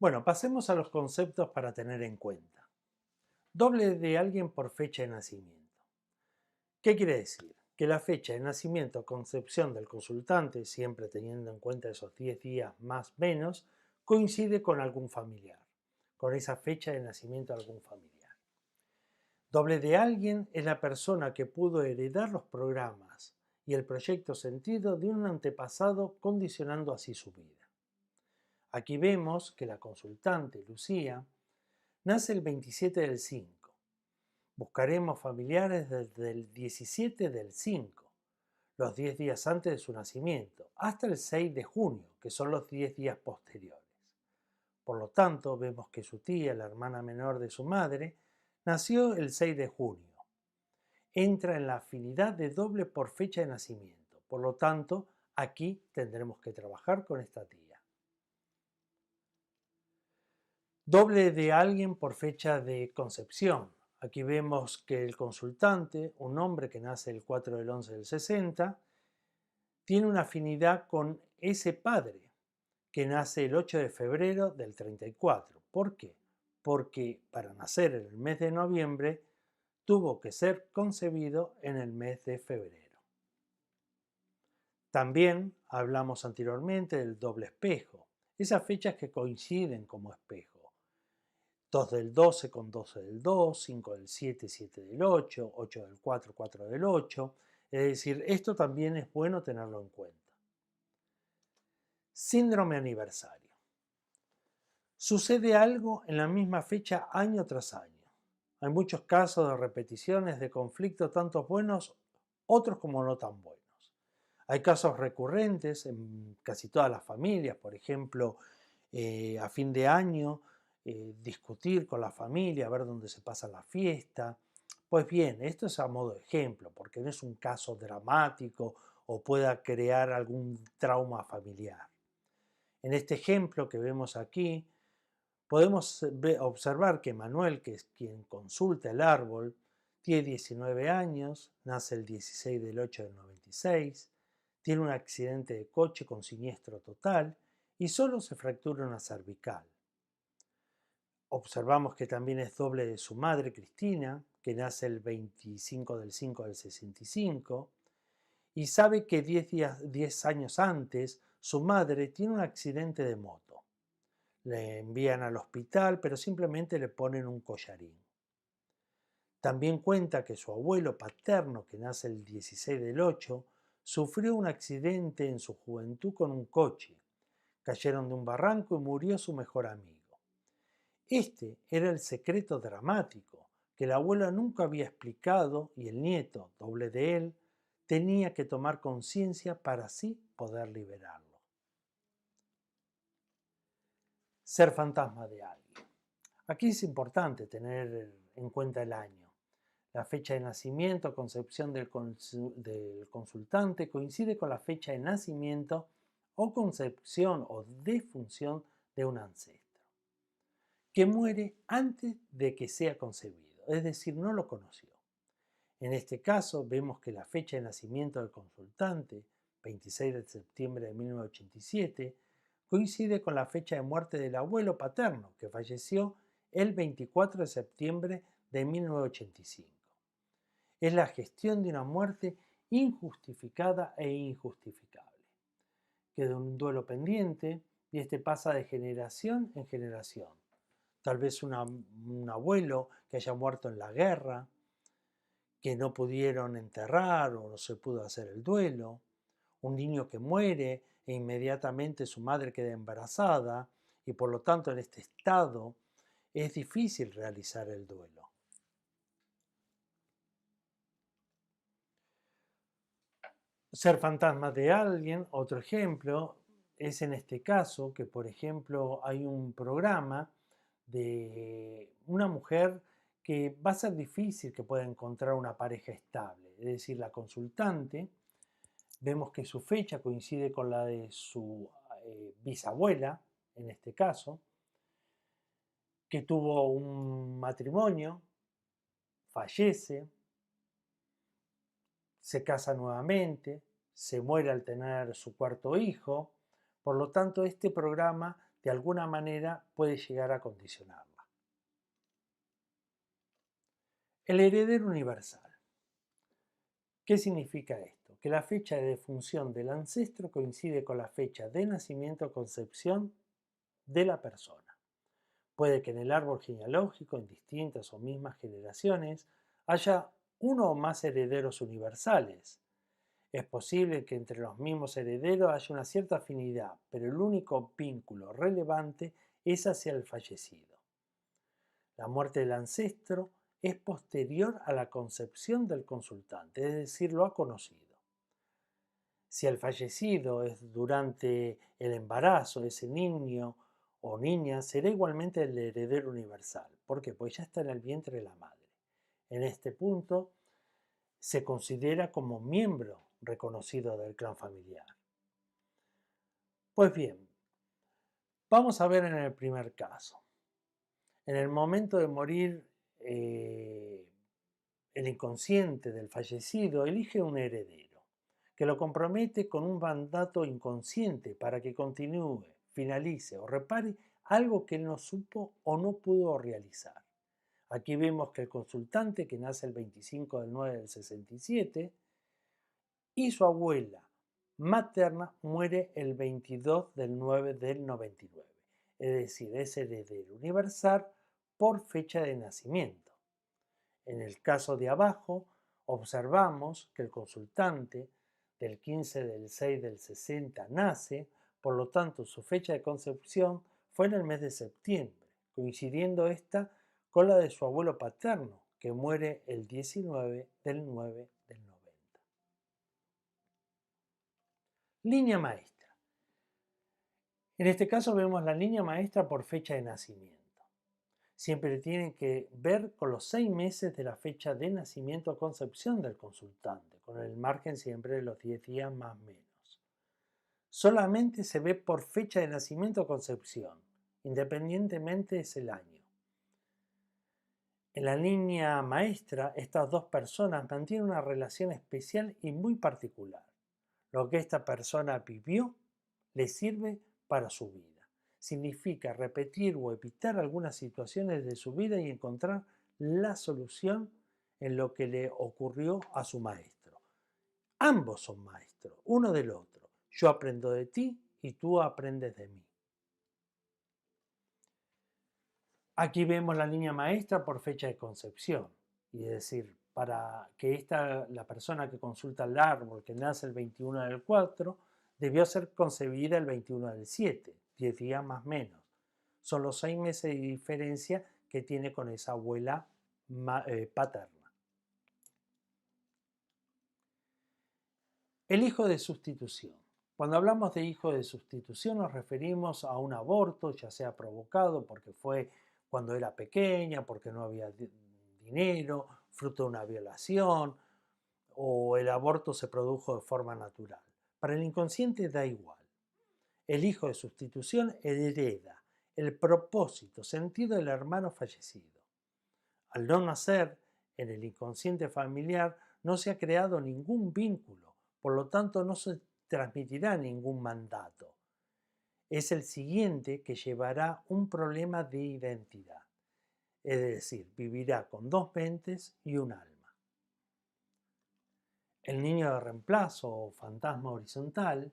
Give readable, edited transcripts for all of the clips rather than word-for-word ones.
Bueno, pasemos a los conceptos para tener en cuenta. Doble de alguien por fecha de nacimiento. ¿Qué quiere decir? Que la fecha de nacimiento o concepción del consultante, siempre teniendo en cuenta esos 10 días más o menos, coincide con algún familiar, con esa fecha de nacimiento de algún familiar. Doble de alguien es la persona que pudo heredar los programas y el proyecto sentido de un antepasado, condicionando así su vida. Aquí vemos que la consultante, Lucía, nace el 27 del 5. Buscaremos familiares desde el 17 del 5, los 10 días antes de su nacimiento, hasta el 6 de junio, que son los 10 días posteriores. Por lo tanto, vemos que su tía, la hermana menor de su madre, nació el 6 de junio. Entra en la afinidad de doble por fecha de nacimiento. Por lo tanto, aquí tendremos que trabajar con esta tía. Doble de alguien por fecha de concepción. Aquí vemos que el consultante, un hombre que nace el 4 del 11 del 60, tiene una afinidad con ese padre que nace el 8 de febrero del 34. ¿Por qué? Porque para nacer en el mes de noviembre tuvo que ser concebido en el mes de febrero. También hablamos anteriormente del doble espejo, esas fechas que coinciden como espejo. 2 del 12 con 12 del 2, 5 del 7, 7 del 8, 8 del 4, 4 del 8. Es decir, esto también es bueno tenerlo en cuenta. Síndrome aniversario. Sucede algo en la misma fecha año tras año. Hay muchos casos de repeticiones de conflictos, tanto buenos, otros como no tan buenos. Hay casos recurrentes en casi todas las familias, por ejemplo, a fin de año, discutir con la familia, ver dónde se pasa la fiesta. Pues bien, esto es a modo de ejemplo, porque no es un caso dramático o pueda crear algún trauma familiar. En este ejemplo que vemos aquí, podemos observar que Manuel, que es quien consulta el árbol, tiene 19 años, nace el 16 del 8 del 96, tiene un accidente de coche con siniestro total y solo se fractura una cervical. Observamos que también es doble de su madre, Cristina, que nace el 25 del 5 del 65, y sabe que 10 años antes su madre tiene un accidente de moto. Le envían al hospital, pero simplemente le ponen un collarín. También cuenta que su abuelo paterno, que nace el 16 del 8, sufrió un accidente en su juventud con un coche. Cayeron de un barranco y murió su mejor amigo. Este era el secreto dramático que la abuela nunca había explicado y el nieto, doble de él, tenía que tomar conciencia para así poder liberarlo. Ser fantasma de alguien. Aquí es importante tener en cuenta el año. La fecha de nacimiento, concepción del consultante coincide con la fecha de nacimiento o concepción o defunción de un ancestro, que muere antes de que sea concebido, es decir, no lo conoció. En este caso vemos que la fecha de nacimiento del consultante, 26 de septiembre de 1987, coincide con la fecha de muerte del abuelo paterno, que falleció el 24 de septiembre de 1985. Es la gestión de una muerte injustificada e injustificable. Queda un duelo pendiente y este pasa de generación en generación. Tal vez un abuelo que haya muerto en la guerra, que no pudieron enterrar o no se pudo hacer el duelo, un niño que muere e inmediatamente su madre queda embarazada y por lo tanto en este estado es difícil realizar el duelo. Ser fantasma de alguien, otro ejemplo, es en este caso que, por ejemplo, hay un programa de una mujer que va a ser difícil que pueda encontrar una pareja estable. Es decir, la consultante, vemos que su fecha coincide con la de su bisabuela, en este caso, que tuvo un matrimonio, fallece, se casa nuevamente, se muere al tener su cuarto hijo. Por lo tanto, este programa de alguna manera puede llegar a condicionarla. El heredero universal. ¿Qué significa esto? Que la fecha de defunción del ancestro coincide con la fecha de nacimiento o concepción de la persona. Puede que en el árbol genealógico, en distintas o mismas generaciones, haya uno o más herederos universales. Es posible que entre los mismos herederos haya una cierta afinidad, pero el único vínculo relevante es hacia el fallecido. La muerte del ancestro es posterior a la concepción del consultante, es decir, lo ha conocido. Si el fallecido es durante el embarazo, ese niño o niña será igualmente el heredero universal. ¿Por qué? Pues ya está en el vientre de la madre. En este punto se considera como miembro reconocido del clan familiar. Pues bien, vamos a ver en el primer caso. En el momento de morir, el inconsciente del fallecido elige un heredero que lo compromete con un mandato inconsciente para que continúe, finalice o repare algo que él no supo o no pudo realizar. Aquí vemos que el consultante, que nace el 25 del 9 del 67, y su abuela materna muere el 22 del 9 del 99. Es decir, es heredero universal por fecha de nacimiento. En el caso de abajo, observamos que el consultante del 15 del 6 del 60 nace, por lo tanto su fecha de concepción fue en el mes de septiembre, coincidiendo esta con la de su abuelo paterno, que muere el 19 del 9 del 90. Línea maestra. En este caso vemos la línea maestra por fecha de nacimiento. Siempre tienen que ver con los 6 meses de la fecha de nacimiento o concepción del consultante, con el margen siempre de los 10 días más o menos. Solamente se ve por fecha de nacimiento o concepción, independientemente es el año. En la línea maestra, estas dos personas mantienen una relación especial y muy particular. Lo que esta persona vivió le sirve para su vida. Significa repetir o evitar algunas situaciones de su vida y encontrar la solución en lo que le ocurrió a su maestro. Ambos son maestros, uno del otro. Yo aprendo de ti y tú aprendes de mí. Aquí vemos la línea maestra por fecha de concepción, y es decir, para que la persona que consulta el árbol, que nace el 21 del 4, debió ser concebida el 21 del 7, 10 días más o menos. Son los 6 meses de diferencia que tiene con esa abuela paterna. El hijo de sustitución. Cuando hablamos de hijo de sustitución nos referimos a un aborto, ya sea provocado porque fue cuando era pequeña, porque no había dinero, fruto de una violación, o el aborto se produjo de forma natural. Para el inconsciente da igual. El hijo de sustitución hereda el propósito, sentido del hermano fallecido. Al no nacer, en el inconsciente familiar no se ha creado ningún vínculo, por lo tanto no se transmitirá ningún mandato. Es el siguiente que llevará un problema de identidad, es decir, vivirá con dos mentes y un alma. El niño de reemplazo o fantasma horizontal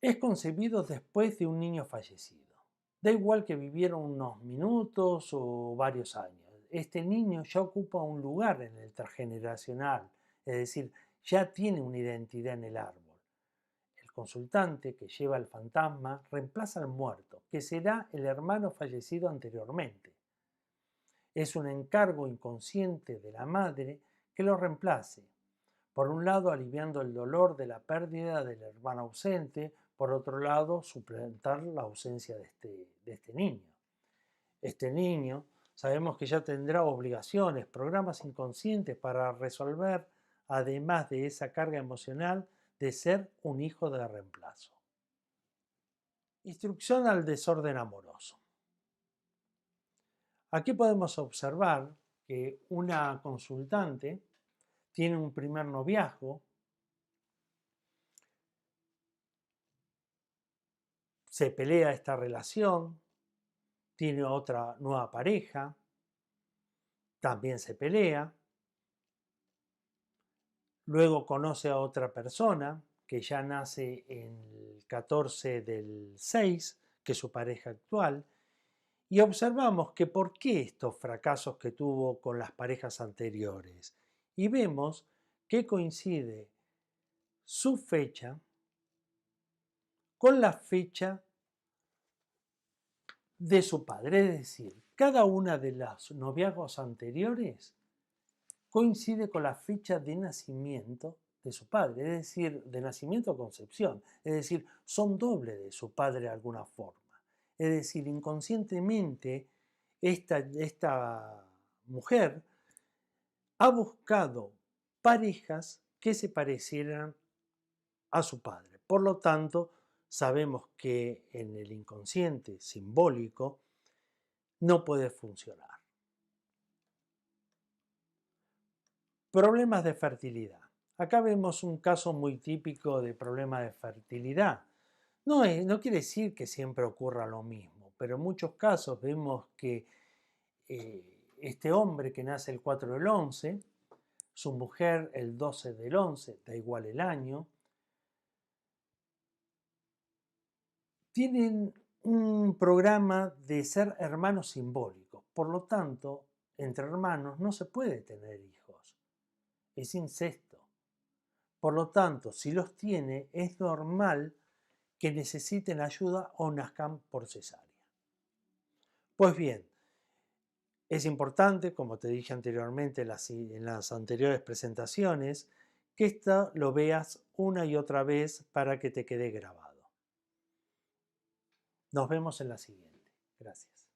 es concebido después de un niño fallecido. Da igual que vivieron unos minutos o varios años. Este niño ya ocupa un lugar en el transgeneracional, es decir, ya tiene una identidad en el árbol. El consultante que lleva al fantasma reemplaza al muerto, que será el hermano fallecido anteriormente. Es un encargo inconsciente de la madre que lo reemplace. Por un lado, aliviando el dolor de la pérdida del hermano ausente, por otro lado, suplantar la ausencia de este niño. Este niño sabemos que ya tendrá obligaciones, programas inconscientes para resolver, además de esa carga emocional de ser un hijo de reemplazo. Instrucción al desorden amoroso. Aquí podemos observar que una consultante tiene un primer noviazgo se pelea esta relación, tiene otra nueva pareja, también se pelea, luego conoce a otra persona que ya nace en el 14 del 6, que es su pareja actual, y observamos que por qué estos fracasos que tuvo con las parejas anteriores. Y vemos que coincide su fecha con la fecha de su padre. Es decir, cada una de los noviazgos anteriores coincide con la fecha de nacimiento de su padre, es decir, de nacimiento o concepción, es decir, son doble de su padre de alguna forma. Es decir, inconscientemente esta mujer ha buscado parejas que se parecieran a su padre. Por lo tanto, sabemos que en el inconsciente simbólico no puede funcionar. Problemas de fertilidad. Acá vemos un caso muy típico de problema de fertilidad. No quiere decir que siempre ocurra lo mismo, pero en muchos casos vemos que este hombre que nace el 4 del 11, su mujer el 12 del 11, da igual el año, tienen un programa de ser hermanos simbólicos. Por lo tanto, entre hermanos no se puede tener hijos. Es incesto. Por lo tanto, si los tiene, es normal que necesiten ayuda o nazcan por cesárea. Pues bien, es importante, como te dije anteriormente en las anteriores presentaciones, que esto lo veas una y otra vez para que te quede grabado. Nos vemos en la siguiente. Gracias.